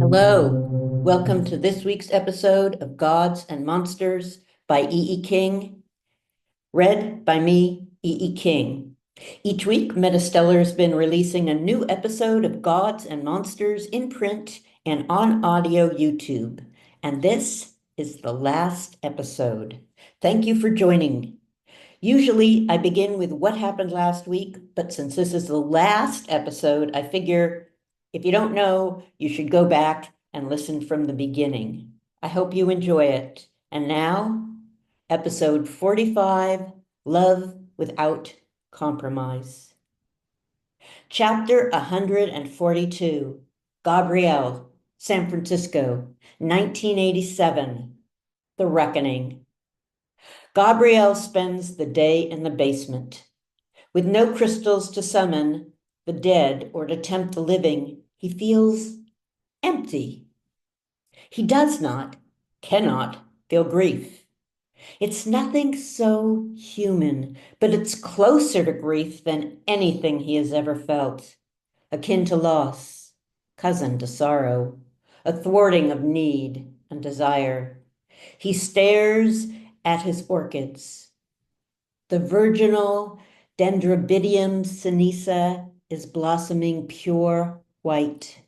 Hello, welcome to this week's episode of Gods and Monsters by E. E. King, read by me, E. E. King. Each week, MetaStellar has been releasing a new episode of Gods and Monsters in print and on audio YouTube, and this is the last episode. Thank you for joining. Usually, I begin with what happened last week, but since this is the last episode, I figure if you don't know, you should go back and listen from the beginning. I hope you enjoy it. And now, episode 45, Love Without Compromise. Chapter 142, Gabrielle, San Francisco, 1987, The Reckoning. Gabrielle spends the day in the basement. With no crystals to summon the dead or to tempt the living, he feels empty. He does not, cannot feel grief. It's nothing so human, but it's closer to grief than anything he has ever felt, akin to loss, cousin to sorrow, a thwarting of need and desire. He stares at his orchids. The virginal Dendrobidium sinisa is blossoming pure white.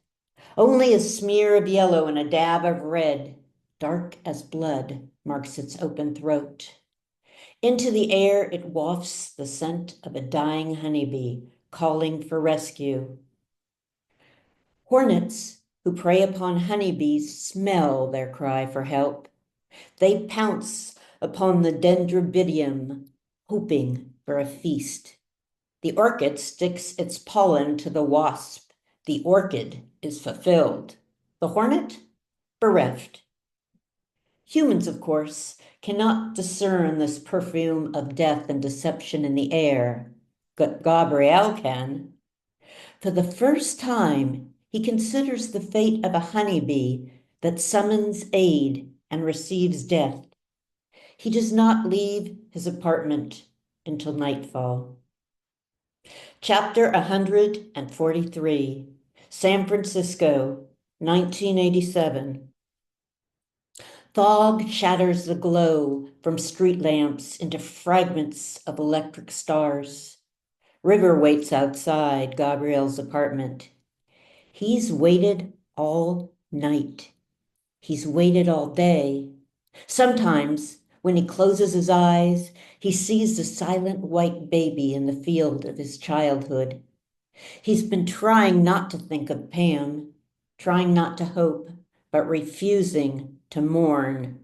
Only a smear of yellow and a dab of red, dark as blood, marks its open throat. Into the air it wafts the scent of a dying honeybee, calling for rescue. Hornets who prey upon honeybees smell their cry for help. They pounce upon the Dendrobidium, hoping for a feast. The orchid sticks its pollen to the wasp. The orchid is fulfilled. The hornet, bereft. Humans, of course, cannot discern this perfume of death and deception in the air. Gabriel can. For the first time, he considers the fate of a honeybee that summons aid and receives death. He does not leave his apartment until nightfall. Chapter 143, San Francisco, 1987. Fog shatters the glow from street lamps into fragments of electric stars. River waits outside Gabriel's apartment. He's waited all night. He's waited all day. Sometimes, when he closes his eyes, he sees the silent white baby in the field of his childhood. He's been trying not to think of Pam, trying not to hope, but refusing to mourn.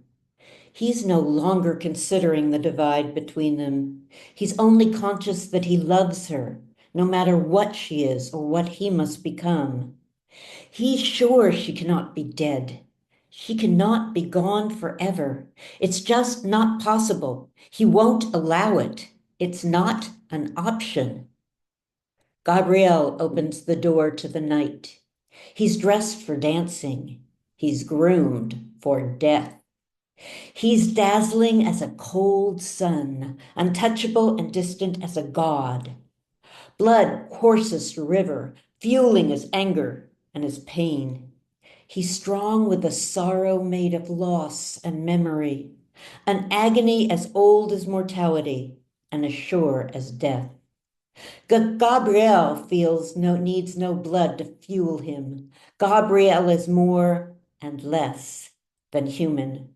He's no longer considering the divide between them. He's only conscious that he loves her, no matter what she is or what he must become. He's sure she cannot be dead. She cannot be gone forever. It's just not possible. He won't allow it. It's not an option. Gabriel opens the door to the night. He's dressed for dancing. He's groomed for death. He's dazzling as a cold sun, untouchable and distant as a god. Blood courses the river, fueling his anger and his pain. He's strong with a sorrow made of loss and memory, an agony as old as mortality and as sure as death. Gabriel needs no blood to fuel him. Gabriel is more and less than human.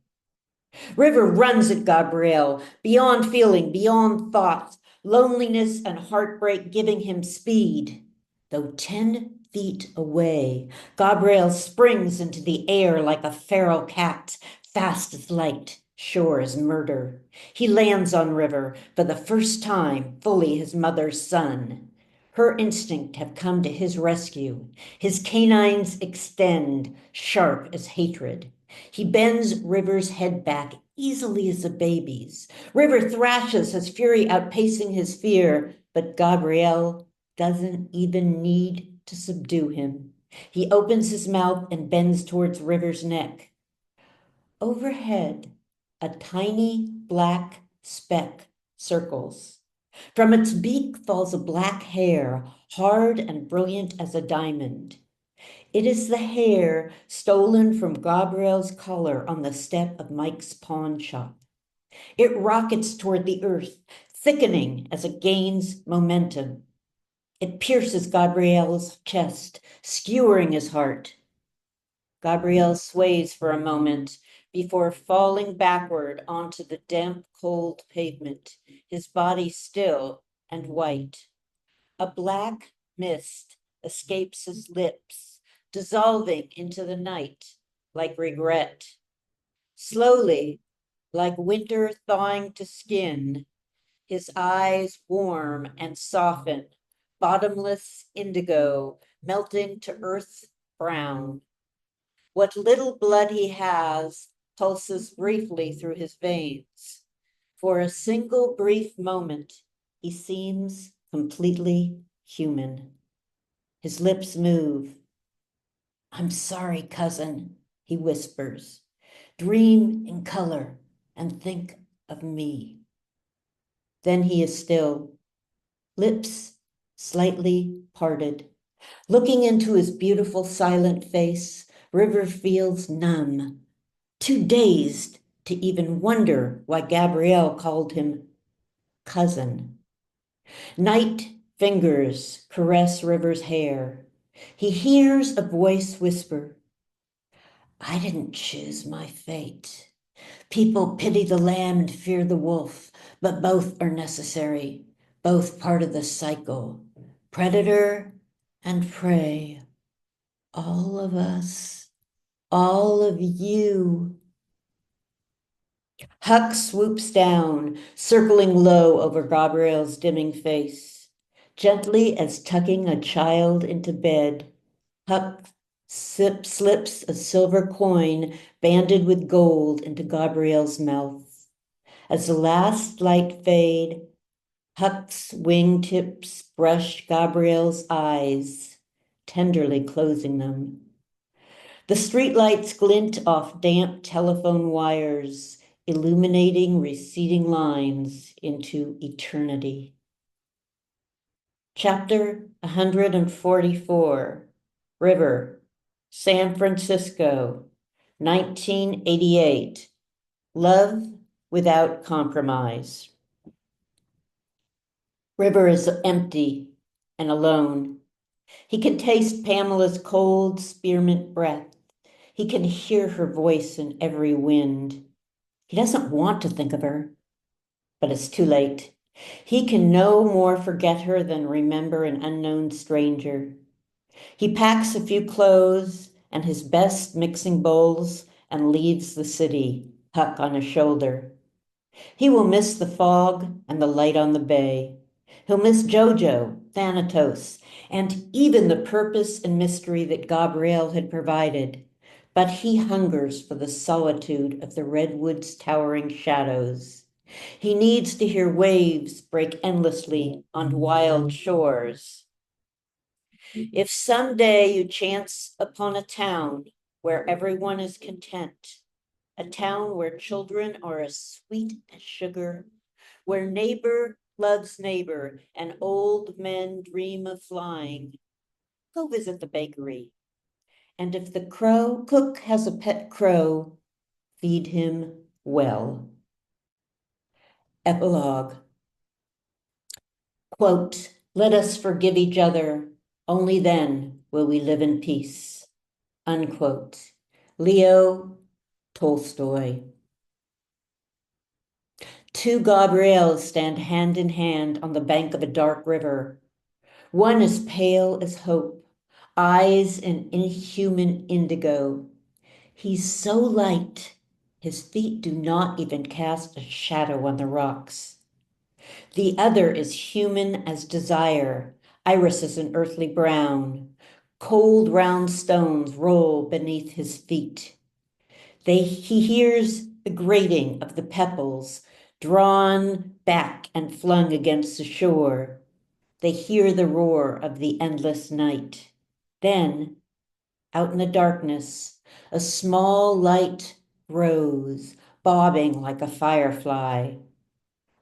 River runs at Gabriel, beyond feeling, beyond thoughts, loneliness and heartbreak giving him speed. Though 10 feet away, Gabriel springs into the air like a feral cat, fast as light, sure as murder. He lands on River, for the first time, fully his mother's son. Her instinct have come to his rescue. His canines extend, sharp as hatred. He bends River's head back easily as a baby's. River thrashes, his fury outpacing his fear, but Gabriel doesn't even need to subdue him. He opens his mouth and bends towards River's neck. Overhead, a tiny black speck circles. From its beak falls a black hair, hard and brilliant as a diamond. It is the hair stolen from Gabriel's collar on the step of Mike's pawn shop. It rockets toward the earth, thickening as it gains momentum. It pierces Gabriel's chest, skewering his heart. Gabriel sways for a moment before falling backward onto the damp, cold pavement, his body still and white. A black mist escapes his lips, dissolving into the night like regret. Slowly, like winter thawing to skin, his eyes warm and soften, bottomless indigo melting to earth brown. What little blood he has pulses briefly through his veins. For a single brief moment, he seems completely human. His lips move. I'm sorry, cousin, he whispers. Dream in color and think of me. Then he is still, lips slightly parted. Looking into his beautiful silent face, River feels numb, too dazed to even wonder why Gabrielle called him cousin. Night fingers caress River's hair. He hears a voice whisper, I didn't choose my fate. People pity the lamb and fear the wolf, but both are necessary, both part of the cycle. Predator and prey. All of us, all of you. Huck swoops down, circling low over Gabriel's dimming face. Gently as tucking a child into bed, Huck slips a silver coin banded with gold into Gabriel's mouth. As the last light fade, Huck's wingtips brush Gabriel's eyes, tenderly closing them. The streetlights glint off damp telephone wires, illuminating receding lines into eternity. Chapter 144, River, San Francisco, 1988. Love without compromise. River is empty and alone. He can taste Pamela's cold spearmint breath. He can hear her voice in every wind. He doesn't want to think of her, but it's too late. He can no more forget her than remember an unknown stranger. He packs a few clothes and his best mixing bowls and leaves the city, Huck on his shoulder. He will miss the fog and the light on the bay. He'll miss Jojo, Thanatos, and even the purpose and mystery that Gabrielle had provided. But he hungers for the solitude of the redwoods' towering shadows. He needs to hear waves break endlessly on wild shores. If someday you chance upon a town where everyone is content, a town where children are as sweet as sugar, where neighbor loves neighbor and old men dream of flying, go visit the bakery. And if the cook has a pet crow, feed him well. Epilogue. Quote, let us forgive each other, only then will we live in peace. Unquote. Leo Tolstoy. Two Gabrielles stand hand in hand on the bank of a dark river. One is pale as hope, eyes in inhuman indigo. He's so light, his feet do not even cast a shadow on the rocks. The other is human as desire, irises an earthly brown. Cold round stones roll beneath his feet. He hears the grating of the pebbles drawn back and flung against the shore. They hear the roar of the endless night. Then, out in the darkness, a small light rose, bobbing like a firefly.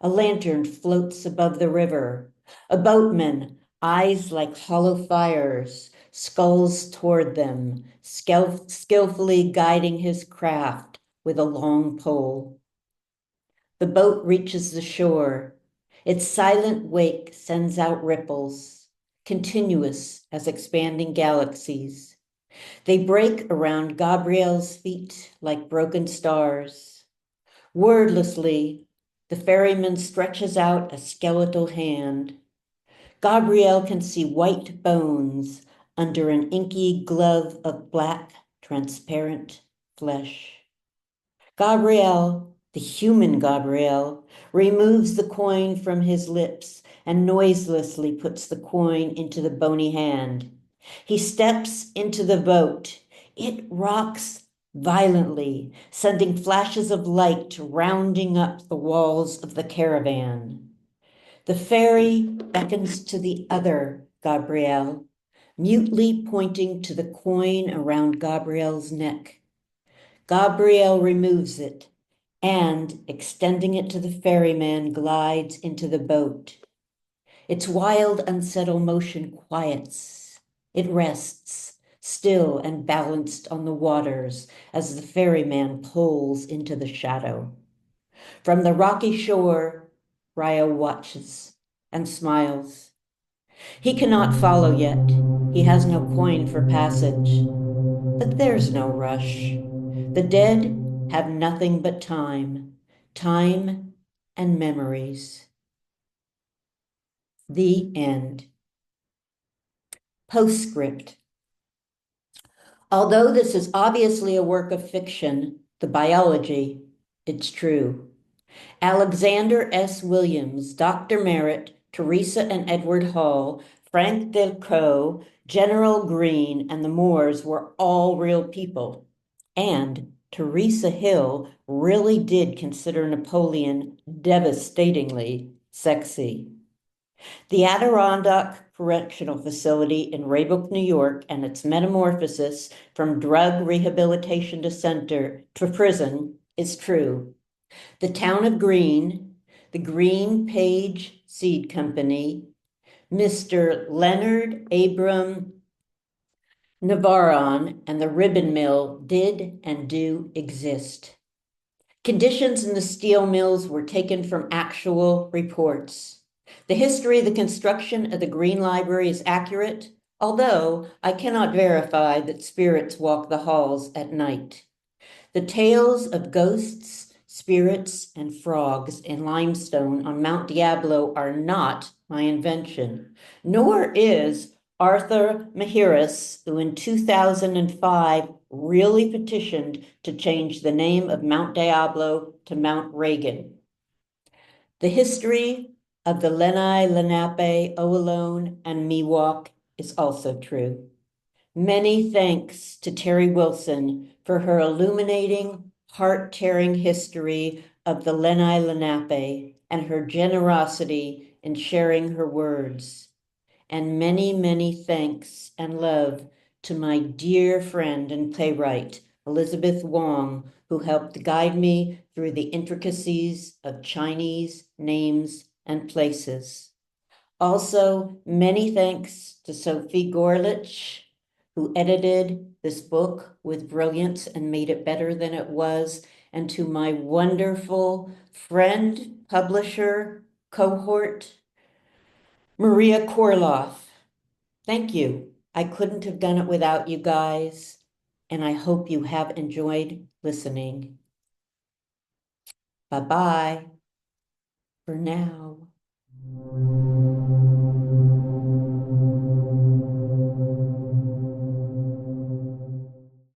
A lantern floats above the river. A boatman, eyes like hollow fires, sculls toward them, skillfully guiding his craft with a long pole. The boat reaches the shore. Its silent wake sends out ripples, continuous as expanding galaxies. They break around Gabrielle's feet like broken stars. Wordlessly, the ferryman stretches out a skeletal hand. Gabrielle can see white bones under an inky glove of black, transparent flesh. Gabrielle, the human Gabrielle, removes the coin from his lips and noiselessly puts the coin into the bony hand. He steps into the boat. It rocks violently, sending flashes of light rounding up the walls of the caravan. The ferry beckons to the other Gabrielle, mutely pointing to the coin around Gabrielle's neck. Gabrielle removes it and, extending it to the ferryman, glides into the boat. Its wild, unsettled motion quiets. It rests, still and balanced on the waters, as the ferryman pulls into the shadow. From the rocky shore, Ryo watches and smiles. He cannot follow yet. He has no coin for passage. But there's no rush. The dead have nothing but time, time and memories. The end. Postscript. Although this is obviously a work of fiction, the biology, it's true. Alexander S. Williams, Dr. Merritt, Teresa and Edward Hall, Frank Delcroix, General Greene, and the Moores were all real people. And Teresa Hill really did consider Napoleon devastatingly sexy. The Adirondack Correctional Facility in Raybook, New York, and its metamorphosis from drug rehabilitation to prison is true. The town of Greene, the Green Page Seed Company, Mr. Leonard Abram Navarron, and the ribbon mill did and do exist. Conditions in the steel mills were taken from actual reports. The history of the construction of the Green Library is accurate, although I cannot verify that spirits walk the halls at night. The tales of ghosts, spirits, and frogs in limestone on Mount Diablo are not my invention, nor is Arthur Mahiris, who in 2005 really petitioned to change the name of Mount Diablo to Mount Reagan. The history of the Lenai Lenape, Ohlone, and Miwok is also true. Many thanks to Terry Wilson for her illuminating, heart-tearing history of the Lenai Lenape and her generosity in sharing her words. And many, many thanks and love to my dear friend and playwright, Elizabeth Wong, who helped guide me through the intricacies of Chinese names and places. Also, many thanks to Sophie Gorjance, who edited this book with brilliance and made it better than it was, and to my wonderful friend, publisher, cohort, Maria Korolov. Thank you. I couldn't have done it without you guys, and I hope you have enjoyed listening. Bye-bye for now.